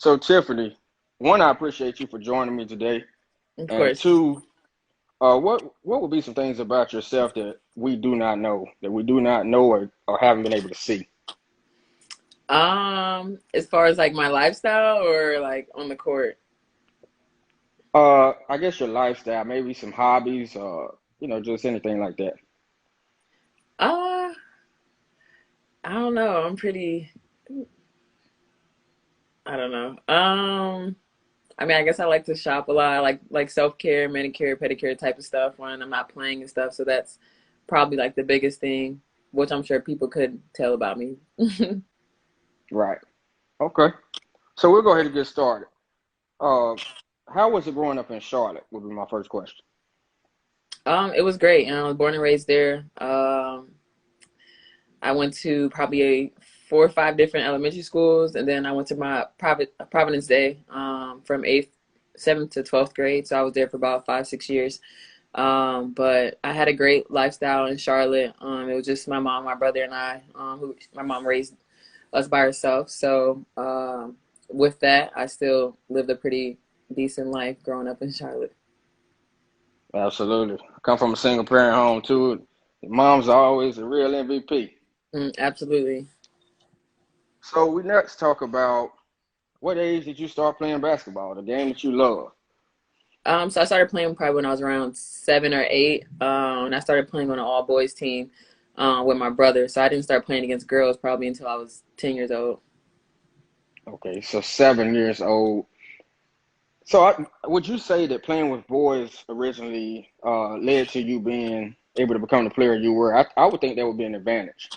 So, Tiffany, one, I appreciate you for joining me today. Of And course. two, what would be some things about yourself that we do not know, or haven't been able to see? As far as like my lifestyle or like on the court. I guess your lifestyle, maybe some hobbies, just anything like that. Uh, I don't know. I'm pretty. I don't know. I mean, I guess I like to shop a lot. I like self care, manicure, pedicure type of stuff when I'm not playing and stuff. So that's probably like the biggest thing, which I'm sure people could tell about me. Right. Okay. So we'll go ahead and get started. Uh, how was it growing up in Charlotte? Would be my first question. It was great. I was born and raised there. I went to probably 4 or 5 different elementary schools, and then I went to my Providence Day from 7th to 12th grade. So I was there for about 5, 6 years. But I had a great lifestyle in Charlotte. It was just my mom, my brother, and I. Who my mom raised us by herself. So with that, I still lived a pretty decent life growing up in Charlotte. Absolutely. I come from a single parent home too. Mom's always a real MVP. Absolutely. So we next talk about what age did you start playing basketball, the game that you love? So I started playing probably when I was around 7 or 8. And I started playing on an all boys team with my brother. So I didn't start playing against girls probably until I was 10 years old. Okay, so 7 years old. So would you say that playing with boys originally led to you being able to become the player you were? I would think that would be an advantage.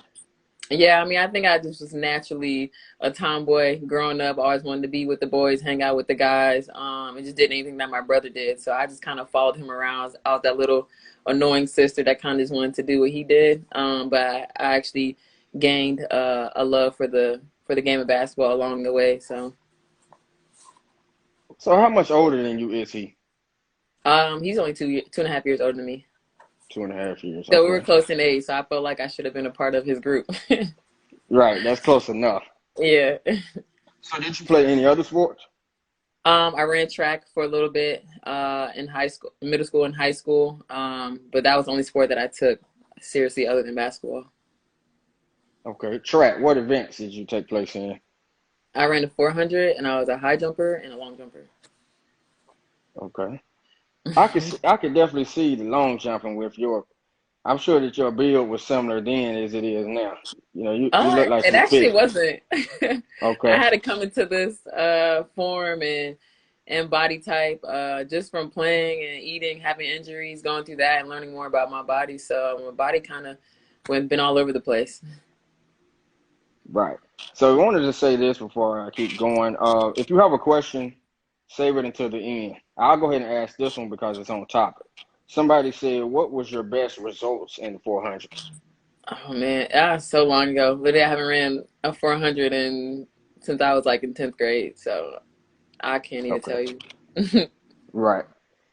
Yeah, I mean, I think I just was naturally a tomboy growing up. Always wanted to be with the boys, hang out with the guys, and just did anything that my brother did. So I just kind of followed him around. I was that little annoying sister that kind of just wanted to do what he did. But I actually gained a love for the game of basketball along the way. So So how much older than you is he? he's only 2.5 years older than me. 2.5 years. So we were Okay. close in age. So I felt like I should have been a part of his group. Right, that's close enough. Yeah. So did you play any other sports? I ran track for a little bit in high school, middle school, and high school. But that was the only sport that I took seriously other than basketball. Okay. Track, what events did you take place in? I ran a 400, and I was a high jumper and a long jumper. Okay. I could definitely see the long jumping with your. I'm sure that your build was similar then as it is now. You look like It you actually fit. wasn't. I Okay. had to come into this form and body type just from playing and eating, having injuries, going through that, and learning more about my body. So my body kind of went been all over the place. Right. So I wanted to say this before I keep going. If you have a question, save it until the end. I'll go ahead and ask this one because it's on topic. Somebody said, "What was your best results in the 400s?" Oh man, so long ago. Literally, I haven't ran a 400 in since I was like in 10th grade, so I can't even Okay. tell you. Right.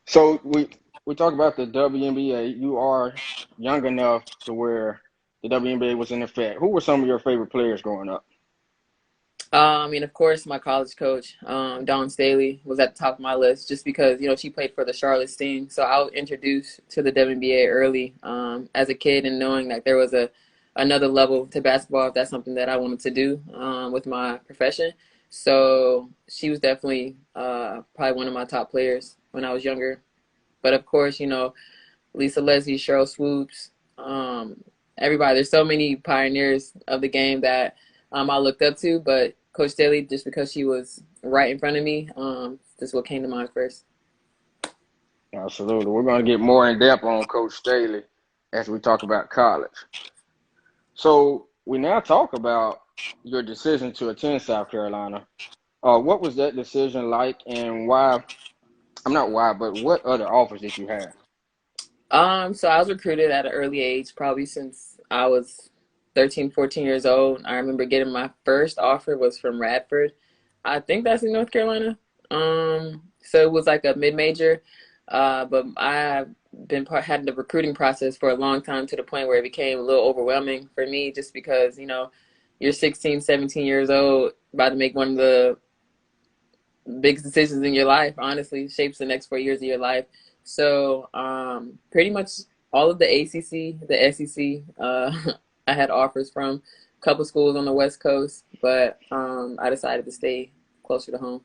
So we talk about the WNBA. You are young enough to where the WNBA was in effect. Who were some of your favorite players growing up? I mean, of course, my college coach, Dawn Staley, was at the top of my list just because she played for the Charlotte Sting. So I was introduced to the WNBA early as a kid, and knowing that there was a another level to basketball if that's something that I wanted to do with my profession. So she was definitely probably one of my top players when I was younger. But of course, Lisa Leslie, Cheryl Swoops, everybody. There's so many pioneers of the game that I looked up to, but Coach Daly, just because she was right in front of me, just what came to mind first. Absolutely. We're going to get more in depth on Coach Staley as we talk about college. So we now talk about your decision to attend South Carolina. What was that decision like, and why? I'm not why, but what other offers did you have? So I was recruited at an early age, probably since I was 13, 14 years old. I remember getting my first offer was from Radford. I think that's in North Carolina. So it was like a mid-major, but I've been had the recruiting process for a long time to the point where it became a little overwhelming for me just because, you're 16, 17 years old, about to make one of the biggest decisions in your life, honestly, shapes the next 4 years of your life. So pretty much all of the ACC, the SEC, I had offers from a couple schools on the West Coast, but I decided to stay closer to home.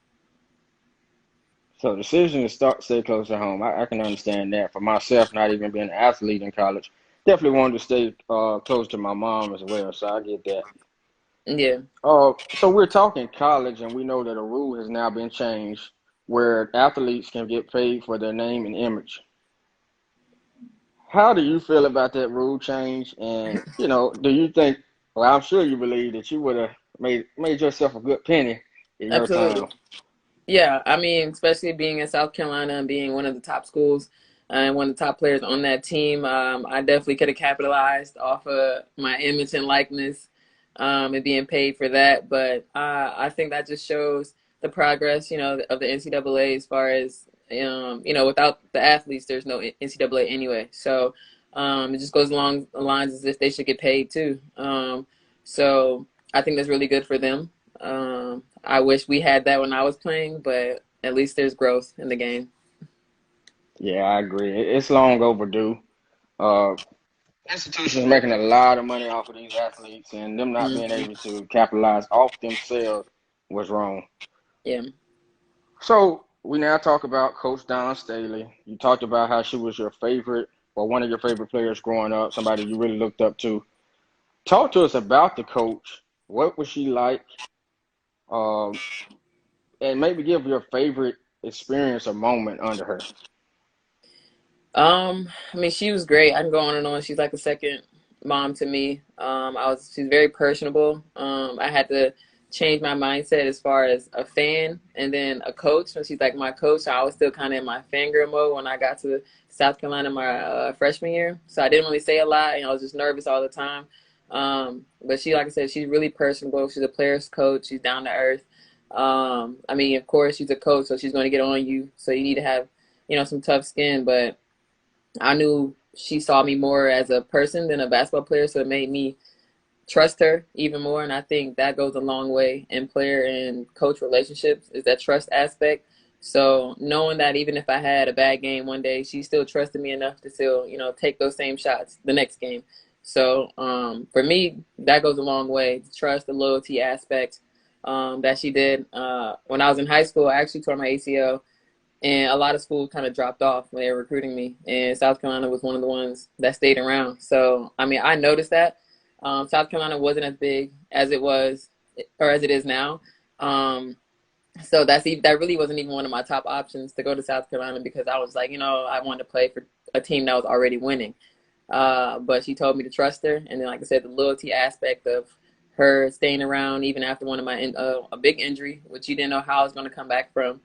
So the decision to stay close to home, I can understand that. For myself, not even being an athlete in college, definitely wanted to stay close to my mom as well. So I get that. Yeah, So we're talking college, and we know that a rule has now been changed where athletes can get paid for their name and image. How do you feel about that rule change? And do you think? Well, I'm sure you believe that you would have made yourself a good penny in your time. absolutely. Yeah, I mean, especially being in South Carolina and being one of the top schools and one of the top players on that team, I definitely could have capitalized off of my image and likeness and being paid for that. But I think that just shows the progress, of the NCAA as far as, without the athletes, there's no NCAA anyway. So it just goes along the lines as if they should get paid too. So I think that's really good for them. I wish we had that when I was playing, but at least there's growth in the game. Yeah, I agree. It's long overdue. Uh, Institutions making a lot of money off of these athletes, and them not being Hmm. able to capitalize off themselves was wrong. Yeah. So we now talk about Coach Dawn Staley. You talked about how she was your favorite or one of your favorite players growing up, somebody you really looked up to. Talk to us about the coach. What was she like? Um, and maybe give your favorite experience or moment under her. I mean, she was great. I can go on and on. She's like a second mom to me. She's very personable. I had to change my mindset as far as a fan and then a coach. When she's like my coach, I was still kind of in my fangirl mode when I got to South Carolina my freshman year. So I didn't really say a lot, and I was just nervous all the time. But she, like I said, she's really personable. She's a player's coach. She's down to earth. I mean, of course, she's a coach, so she's going to get on you. So you need to have, some tough skin, but I knew she saw me more as a person than a basketball player, so it made me trust her even more. And I think that goes a long way in player and coach relationships is that trust aspect. So knowing that even if I had a bad game one day, she still trusted me enough to still, take those same shots the next game. So for me, that goes a long way. The trust, the loyalty aspect that she did. When I was in high school, I actually tore my ACL and a lot of schools kind of dropped off when they were recruiting me, and South Carolina was one of the ones that stayed around. So I mean, I noticed that South Carolina wasn't as big as it was or as it is now. Um, so that really wasn't even one of my top options to go to South Carolina because I was like, I wanted to play for a team that was already winning. But she told me to trust her, and then, like I said, the loyalty aspect of her staying around even after one of my a big injury, which you didn't know how I was going to come back from.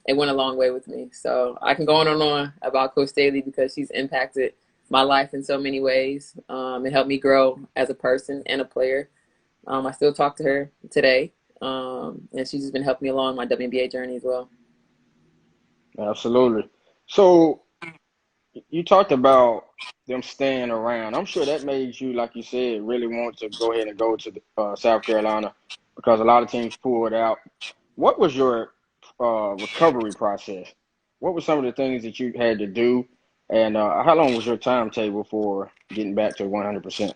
It went a long way with me. So I can go on and on about Coach Staley because she's impacted my life in so many ways. It helped me grow as a person and a player. I still talk to her today, and she's just been helping me along my WNBA journey as well. Absolutely. So you talked about them staying around. I'm sure that made you, like you said, really want to go ahead and go to South Carolina because a lot of teams pulled out. What was your recovery process? What were some of the things that you had to do, and how long was your timetable for getting back to 100%?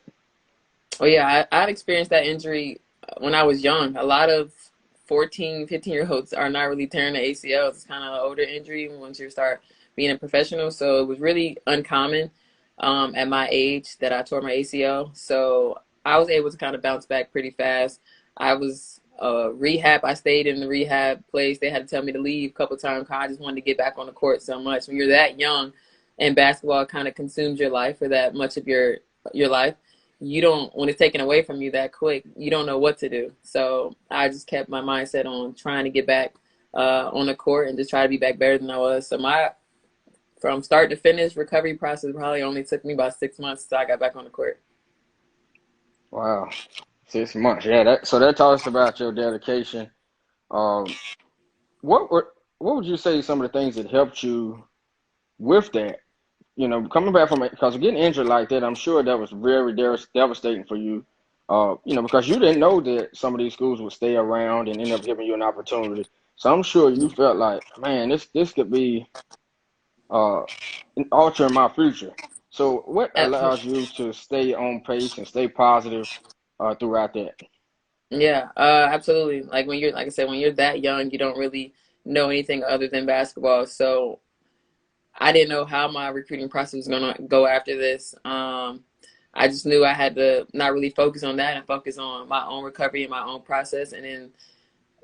Oh yeah, I've experienced that injury when I was young. A lot of 14, 15-year-olds are not really tearing the ACL. It's kind of an older injury once you start being a professional. So it was really uncommon at my age that I tore my ACL. So I was able to kind of bounce back pretty fast. I was rehab. I stayed in the rehab place. They had to tell me to leave a couple times 'cause I just wanted to get back on the court so much. When you're that young and basketball kind of consumes your life for that much of your life, you don't, when it's taken away from you that quick, you don't know what to do. So I just kept my mindset on trying to get back on the court and just try to be back better than I was. So my from start to finish recovery process probably only took me about 6 months until I got back on the court. Wow, 6 months. Yeah, that taught us about your dedication. Um, what were what would you say some of the things that helped you with that? Coming back from it, because getting injured like that, I'm sure that was very devastating for you. Because you didn't know that some of these schools would stay around and end up giving you an opportunity. So I'm sure you felt like, man, this could be uh altering my future. So what allows Absolutely. you to stay on pace and stay positive throughout that? Yeah, absolutely. Like when you're, like I said, when you're that young, you don't really know anything other than basketball. So I didn't know how my recruiting process was gonna go after this. I just knew I had to not really focus on that and focus on my own recovery and my own process, and then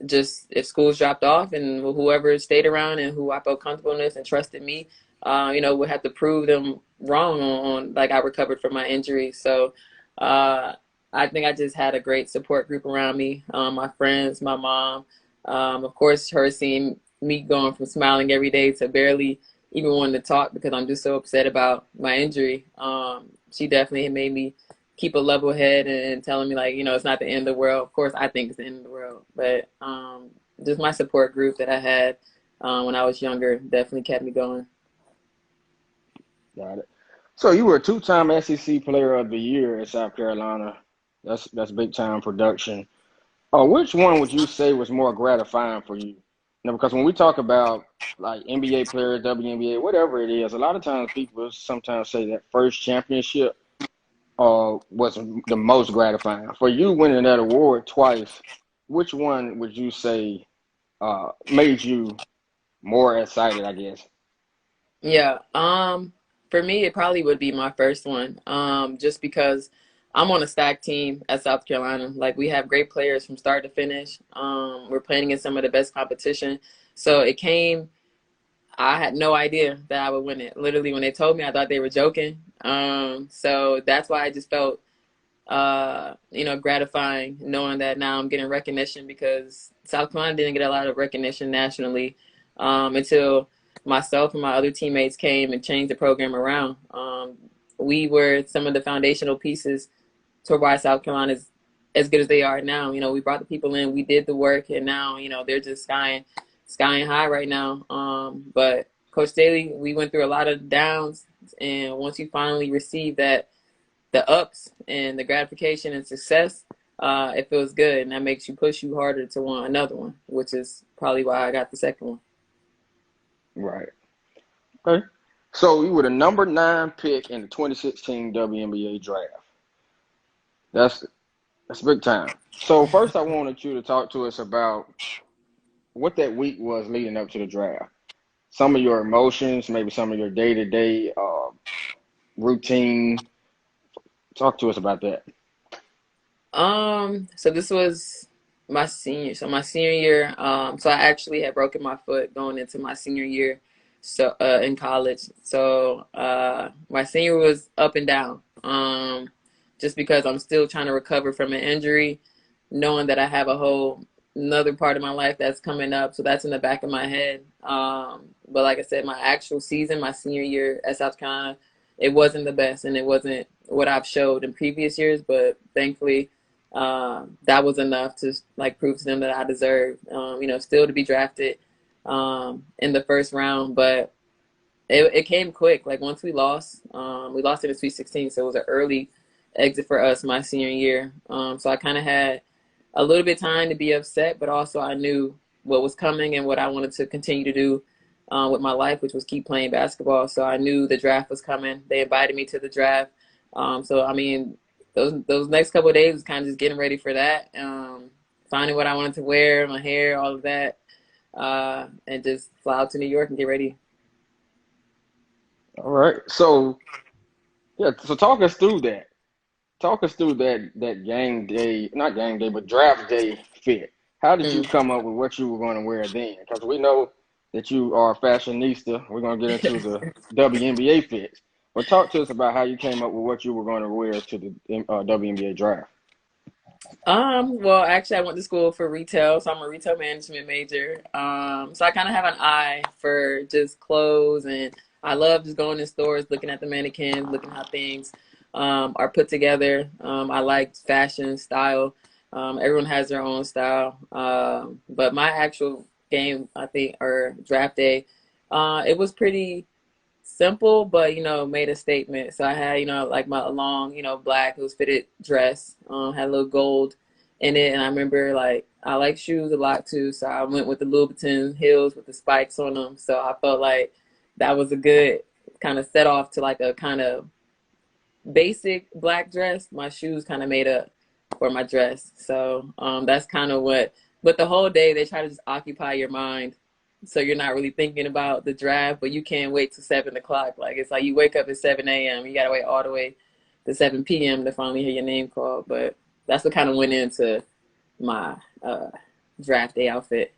just if schools dropped off and whoever stayed around and who I felt comfortable with and trusted me, would have to prove them wrong on like I recovered from my injury. So uh, I think I just had a great support group around me, my friends, my mom, of course, her seeing me going from smiling every day to barely even wanting to talk because I'm just so upset about my injury. She definitely made me keep a level head and telling me like, it's not the end of the world. Of course, I think it's the end of the world, but just my support group that I had when I was younger definitely kept me going. Got it. So you were a two-time SEC Player of the Year at South Carolina. That's big time production. Which one would you say was more gratifying for you? Because when we talk about like NBA players, WNBA, whatever it is, a lot of times people sometimes say that first championship was the most gratifying. For you winning that award twice, which one would you say made you more excited, I guess? Yeah. For me, it probably would be my first one. Just because I'm on a stacked team at South Carolina. Like we have great players from start to finish. We're playing in some of the best competition. So it came. I had no idea that I would win it. Literally, when they told me, I thought they were joking. So that's why I just felt, gratifying knowing that now I'm getting recognition because South Carolina didn't get a lot of recognition nationally until myself and my other teammates came and changed the program around. We were some of the foundational pieces to why South Carolina is as good as they are now. We brought the people in, we did the work, and now, they're just skying high right now. But Coach Staley, we went through a lot of downs, and once you finally receive that, the ups and the gratification and success, it feels good, and that makes you push you harder to want another one, which is probably why I got the second one. Right. Okay. So you were the number 9 pick in the 2016 WNBA draft. That's that's big time. So first, I wanted you to talk to us about what that week was leading up to the draft. Some of your emotions, maybe some of your day-to-day routine. Talk to us about that. So this was my senior year. So I actually had broken my foot going into my senior year, so in college. So my senior was up and down. Just because I'm still trying to recover from an injury, knowing that I have a whole another part of my life that's coming up. So that's in the back of my head. But like I said, my actual season, my senior year at South Carolina, it wasn't the best, and it wasn't what I've showed in previous years. But thankfully, that was enough to like prove to them that I deserve, still to be drafted in the first round. But it came quick. Like once we lost in the Sweet 16, so it was an early exit for us my senior year. So I kind of had a little bit of time to be upset, but also I knew what was coming and what I wanted to continue to do with my life, which was keep playing basketball. So I knew the draft was coming. They invited me to the draft. So I mean, those next couple of days was kind of just getting ready for that, finding what I wanted to wear, my hair, all of that, and just fly out to New York and get ready. All right. So yeah, so talk us through that. Talk us through that game day, not game day, but draft day fit. How did you Mm. come up with what you were going to wear then? Because we know that you are a fashionista. We're going to get into the WNBA fits. But talk to us about how you came up with what you were going to wear to the WNBA draft. Well, actually, I went to school for retail, so I'm a retail management major. So I kind of have an eye for just clothes, and I love just going in stores, looking at the mannequins, looking how things are put together. I like fashion, style. Everyone has their own style. But my actual game, I think, or draft day, it was pretty simple, but made a statement. So I had, like my long, black loose fitted dress, had a little gold in it. And I remember like I like shoes a lot too, so I went with the Louboutin heels with the spikes on them. So I felt like that was a good kind of set off to like a kind of basic black dress. My shoes kind of made up for my dress. So that's kind of what. But the whole day they try to just occupy your mind, so you're not really thinking about the draft. But you can't wait till 7 o'clock. Like it's like you wake up at 7 a.m. You gotta wait all the way to 7 p.m. to finally hear your name called. But that's what kind of went into my draft day outfit.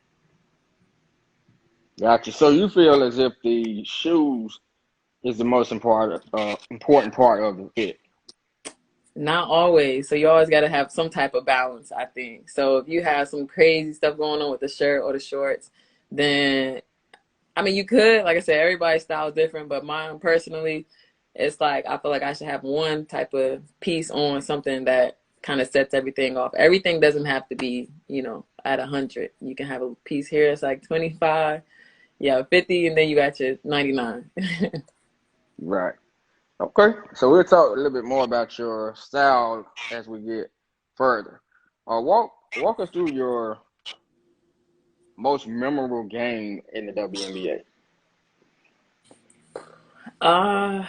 Gotcha. So you feel as if the shoes is the most important part of the fit. Not always. So you always got to have some type of balance, I think. So if you have some crazy stuff going on with the shirt or the shorts, then I mean you could, like I said, everybody's style is different, but mine personally, it's like I feel like I should have one type of piece on something that kind of sets everything off. Everything doesn't have to be, at 100. You can have a piece here that's like 25, yeah, 50, and then you got your 99. Right. Okay. So we'll talk a little bit more about your style as we get further. Walk us through your most memorable game in the WNBA. uh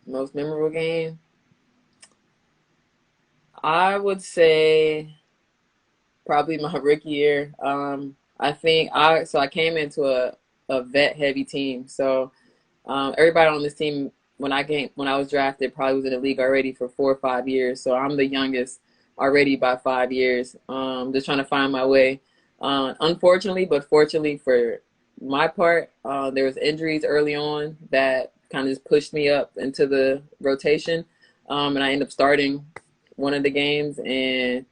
Most memorable game, I would say probably my rookie year. I think I came into a vet heavy team. So everybody on this team when I was drafted probably was in the league already for 4 or 5 years. So I'm the youngest already by 5 years. Just trying to find my way. Unfortunately, but fortunately for my part, there was injuries early on that kind of just pushed me up into the rotation, and I ended up starting one of the games. And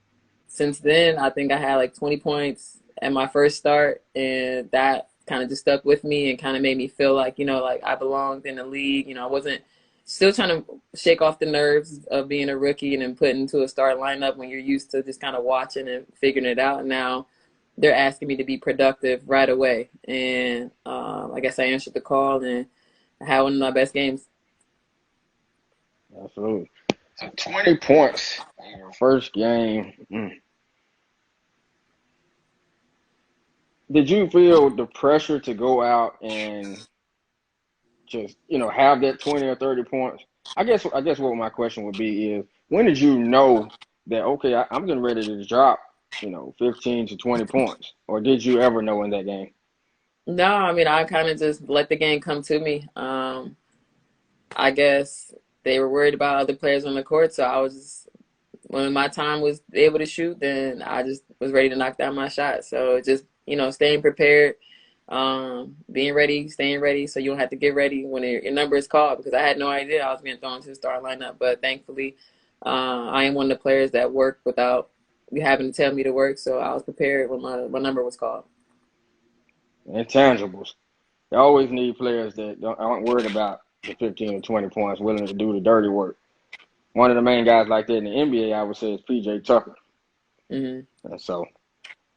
since then, I think I had like 20 points at my first start, and that kind of just stuck with me and kind of made me feel like, like I belonged in the league. I wasn't still trying to shake off the nerves of being a rookie and then put into a start lineup when you're used to just kind of watching and figuring it out. And now they're asking me to be productive right away. And I guess I answered the call and I had one of my best games. Absolutely. So 20 points in your first game. Did you feel the pressure to go out and just, have that 20 or 30 points? I guess what my question would be is when did you know that okay, I'm getting ready to drop, 15 to 20 points? Or did you ever know in that game? No, I mean, I kind of just let the game come to me. I guess they were worried about other players on the court, so I was just, when my time was able to shoot, then I just was ready to knock down my shot. So just, staying prepared, being ready, staying ready, so you don't have to get ready when your number is called. Because I had no idea I was being thrown to the start lineup, but thankfully, I am one of the players that work without you having to tell me to work. So I was prepared when my number was called. Intangibles. They always need players that aren't worried about the 15 or 20 points, willing to do the dirty work. One of the main guys like that in the NBA, I would say, is PJ Tucker. Hmm. And so,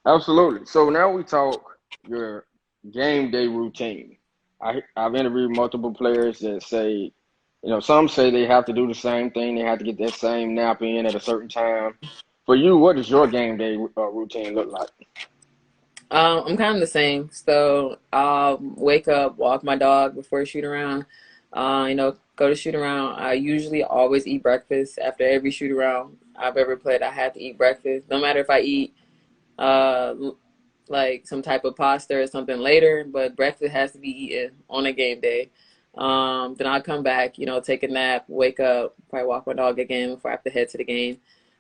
absolutely. So now we talk your game day routine. I've interviewed multiple players that say, some say they have to do the same thing. They have to get that same nap in at a certain time. For you, what does your game day routine look like? I'm kind of the same. So I'll wake up, walk my dog before shoot around. Go to shoot around. I usually always eat breakfast after every shoot around I've ever played. I have to eat breakfast, no matter if I eat uh like some type of pasta or something later. But breakfast has to be eaten on a game day. Then I'll come back, take a nap, wake up, probably walk my dog again before I have to head to the game.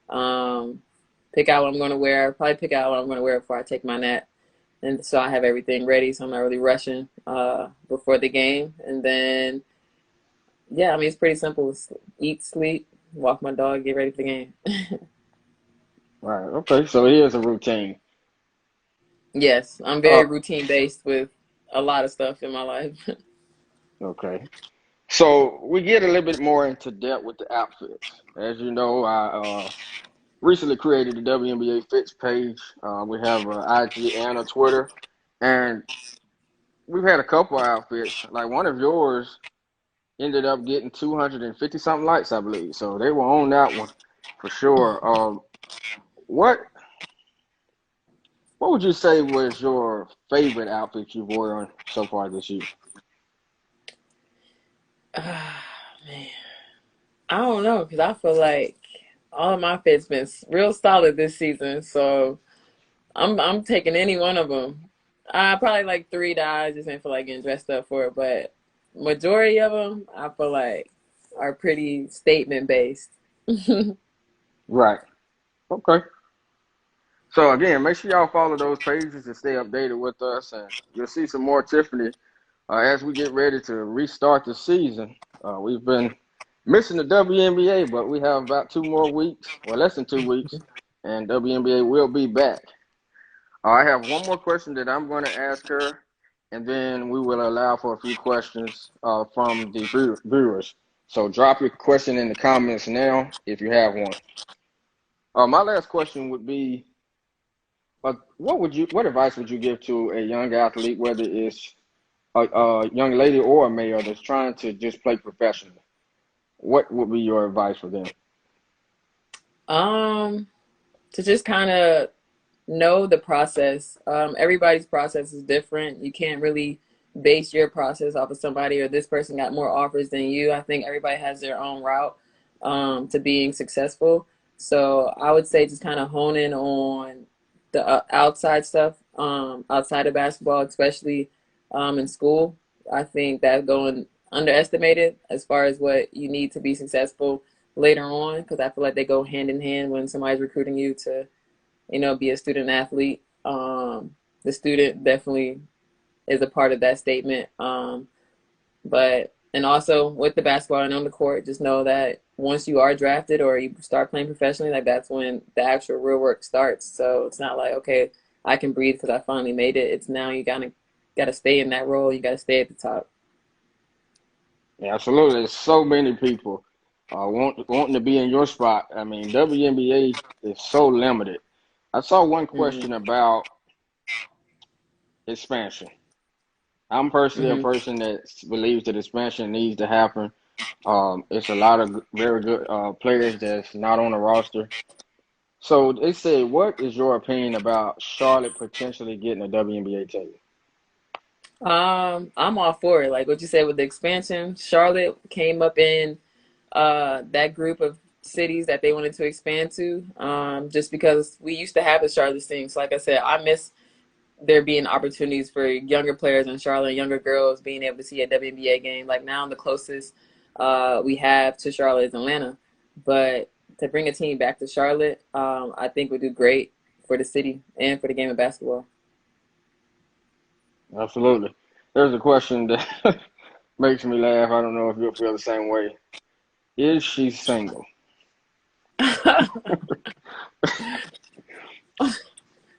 Um, Pick out what I'm going to wear. Probably pick out what I'm going to wear before I take my nap, and so I have everything ready, so I'm not really rushing before the game. And then, yeah, I mean, it's pretty simple. Eat, sleep, walk my dog, get ready for the game. Right. Okay. So it is a routine. Yes, I'm Uh, very routine based with a lot of stuff in my life. okay. So we get a little bit more into depth with the outfits. As you know, I recently created the WNBA Fits page. We have an IG and a Twitter, and we've had a couple of outfits. Like one of yours ended up getting 250 something likes, I believe. So they were on that one. for sure. What what would you say was your favorite outfit you've worn so far this year? Man, I don't know because I feel like all of my fits been real solid this season, so I'm taking any one of them. I probably like three that I just didn't feel like getting dressed up for, but majority of them I feel like are pretty statement based. Right. Okay. So again, make sure y'all follow those pages and stay updated with us, and you'll see some more Tiffany as we get ready to restart the season. We've been missing the WNBA, but we have about 2 more weeks, or less than 2 weeks, and WNBA will be back. I have one more question that I'm going to ask her, and then we will allow for a few questions from the viewers. So drop your question in the comments now if you have one. My last question would be, what advice would you give to a young athlete, whether it's a young lady or a male that's trying to just play professionally? What would be your advice for them? Um, to just kind of know the process. Everybody's process is different. You can't really base your process off of somebody or this person got more offers than you. I think everybody has their own route to being successful. So I would say just kind of hone in on the outside stuff, outside of basketball, especially in school. I think that going underestimated as far as what you need to be successful later on, because I feel like they go hand in hand when somebody's recruiting you to be a student athlete. The student definitely is a part of that statement. But and also with the basketball and on the court, just know that once you are drafted or you start playing professionally, like that's when the actual real work starts. So it's not like, okay, I can breathe because I finally made it. It's now you gotta stay in that role. You gotta stay at the top. Yeah, absolutely. There's so many people wanting to be in your spot. I mean, WNBA is so limited. I saw one question Mm-hmm. about expansion. I'm personally a Mm-hmm. person that believes that expansion needs to happen. It's a lot of very good players that's not on the roster. So they said, what is your opinion about Charlotte potentially getting a WNBA team? I'm all for it. Like what you said with the expansion, Charlotte came up in that group of cities that they wanted to expand to. Just because we used to have the Charlotte Stings. Like I said, I miss there being opportunities for younger players in Charlotte, younger girls being able to see a WNBA game. Like now, the closest we have to Charlotte is Atlanta, but to bring a team back to Charlotte, I think would do great for the city and for the game of basketball. Absolutely. There's a question that makes me laugh. I don't know if you'll feel the same way. Is she single?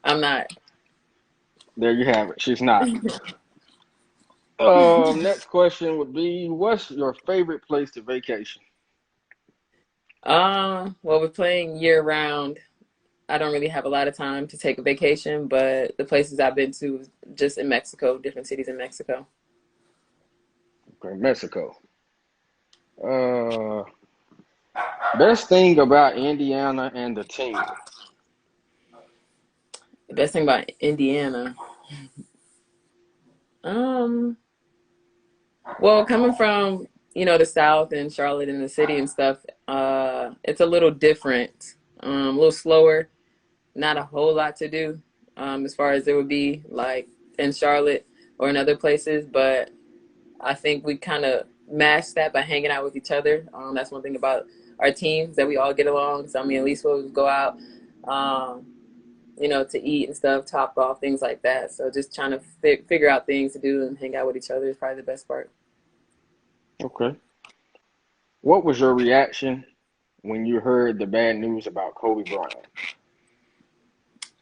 I'm not. There you have it. She's not. Next question would be, what's your favorite place to vacation? Well, we're playing year round. I don't really have a lot of time to take a vacation, but the places I've been to is just in Mexico, different cities in Mexico. Okay, Mexico. Uh, Best thing about Indiana and the team. The best thing about Indiana, um, well, coming from the South and Charlotte and the city and stuff, it's a little different, a little slower, not a whole lot to do, as far as it would be like in Charlotte or in other places, but I think we kind of match that by hanging out with each other. That's one thing about our teams that we all get along. So I mean, at least we'll go out, um, to eat and stuff, top off, things like that. So just trying to figure out things to do and hang out with each other is probably the best part. Okay. What was your reaction when you heard the bad news about Kobe Bryant?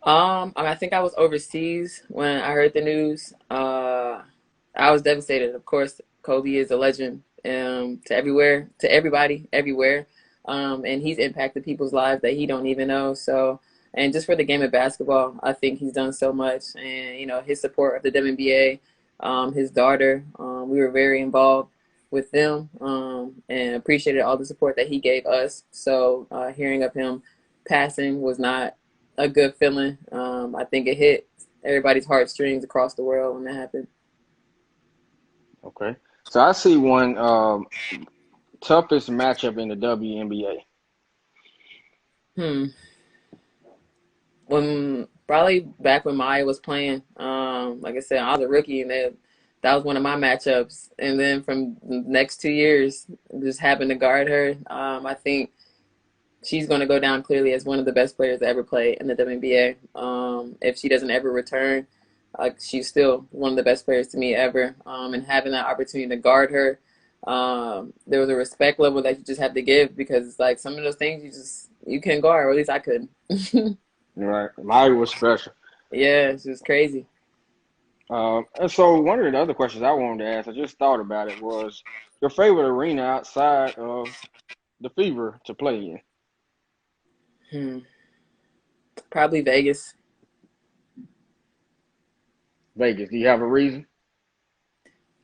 I think I was overseas when I heard the news. I was devastated. Of course, Kobe is a legend, to everywhere, to everybody, everywhere. And he's impacted people's lives that he don't even know. So, and just for the game of basketball, I think he's done so much. And his support of the WNBA, his daughter, we were very involved. with them, and appreciated all the support that he gave us. So hearing of him passing was not a good feeling. I think it hit everybody's heartstrings across the world when that happened. Okay. So I see one toughest matchup in the WNBA. Hmm. When probably back when Maya was playing, like I said, I was a rookie, and that was one of my matchups. And then from the next 2 years, just happened to guard her. I think she's going to go down clearly as one of the best players to ever play in the WNBA. If she doesn't ever return, she's still one of the best players to me ever. And having that opportunity to guard her, there was a respect level that you just have to give, because it's like some of those things you can guard, or at least I could. Right. Maya was special. Yeah, it's just crazy. And so one of the other questions I wanted to ask, I just thought about it, was your favorite arena outside of the Fever to play in? Hmm. Probably Vegas. Vegas. Do you have a reason?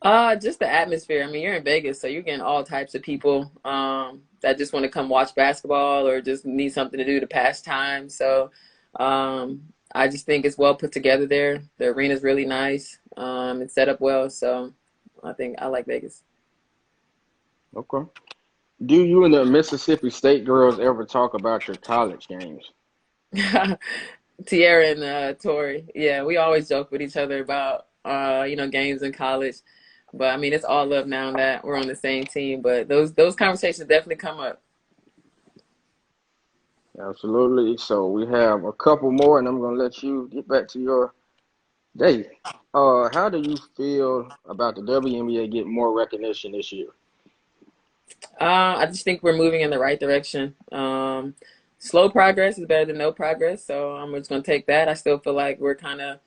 Just the atmosphere. I mean, you're in Vegas, so you're getting all types of people that just want to come watch basketball or just need something to do to pass time. So I just think it's well put together there. The arena's really nice. It's set up well, so I think I like Vegas. Okay. Do you and the Mississippi State girls ever talk about your college games? Tierra and Tori, yeah, we always joke with each other about games in college. But I mean, it's all love now that we're on the same team. But those conversations definitely come up. Absolutely. So we have a couple more, and I'm going to let you get back to your day. How do you feel about the WNBA getting more recognition this year? I just think we're moving in the right direction. Slow progress is better than no progress, so I'm just gonna take that. I still feel like we're kind of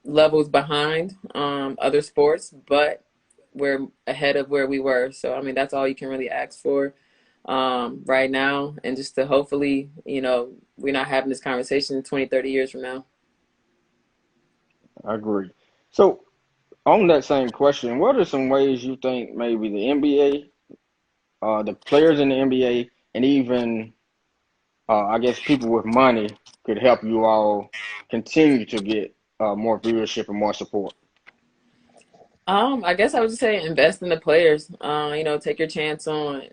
levels behind other sports, but we're ahead of where we were. So I mean, that's all you can really ask for right now, and just to hopefully, we're not having this conversation 20, 30 years from now. I agree. So on that same question, what are some ways you think maybe the NBA, the players in the NBA, and even I guess people with money could help you all continue to get more viewership and more support? I guess I would just say invest in the players. Take your chance on,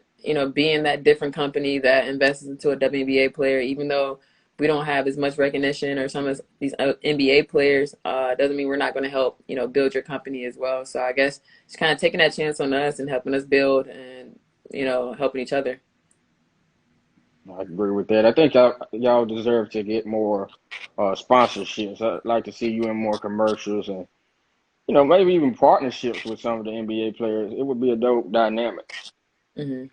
being that different company that invests into a WNBA player, even though we don't have as much recognition or some of these NBA players, doesn't mean we're not going to help, build your company as well. So I guess just kind of taking that chance on us and helping us build and, helping each other. I agree with that. I think y'all deserve to get more sponsorships. I'd like to see you in more commercials and maybe even partnerships with some of the NBA players. It would be a dope dynamic. Hmm.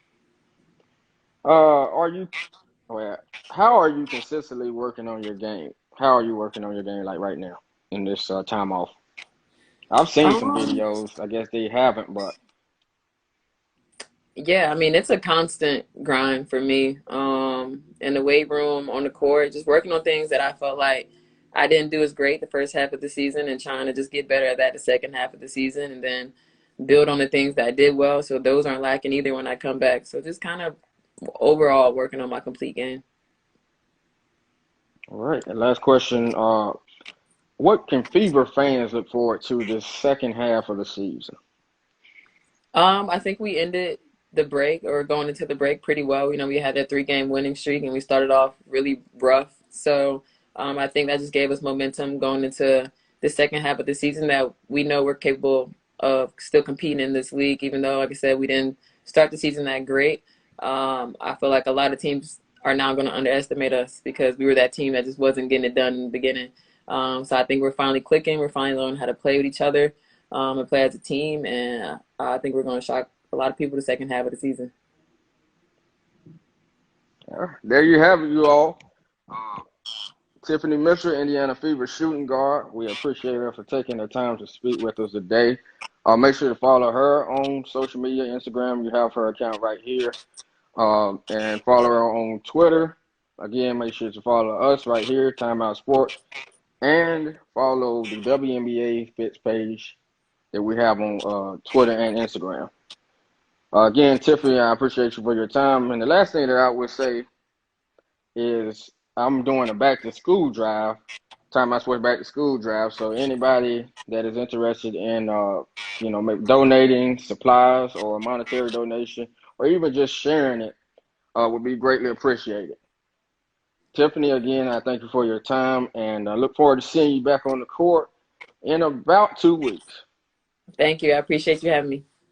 Are you well, how are you consistently working on your game? How are you working on your game like right now in this time off? I've seen some Um, videos. I guess they haven't, but Yeah, I mean, it's a constant grind for me. In the weight room, on the court, just working on things that I felt like I didn't do as great the first half of the season, and trying to just get better at that the second half of the season, and then build on the things that I did well. So those aren't lacking either when I come back. So just kind of overall working on my complete game. all right. And last question. What can Fever fans look forward to this second half of the season? I think we ended the break or going into the break pretty well. We had that 3-game winning streak, and we started off really rough. So I think that just gave us momentum going into the second half of the season, that we know we're capable of still competing in this league, even though, like I said, we didn't start the season that great. I feel like a lot of teams are now going to underestimate us because we were that team that just wasn't getting it done in the beginning. So I think we're finally clicking. We're finally learning how to play with each other, and play as a team. And I think we're going to shock a lot of people the second half of the season. There you have it, you all. Uh, Tiffany Mitchell, Indiana Fever shooting guard. We appreciate her for taking the time to speak with us today. Make sure to follow her on social media, Instagram. You have her account right here. And follow her on Twitter. Again, make sure to follow us right here, Timeout Sports, and follow the WNBA Fits page that we have on Twitter and Instagram. Again, Tiffany, I appreciate you for your time. And the last thing that I would say is I'm doing a back to school drive. Time I switch back to school drive. So anybody that is interested in, maybe donating supplies or a monetary donation, or even just sharing it, would be greatly appreciated. Tiffany, again, I thank you for your time, and I look forward to seeing you back on the court in about 2 weeks. Thank you. I appreciate you having me.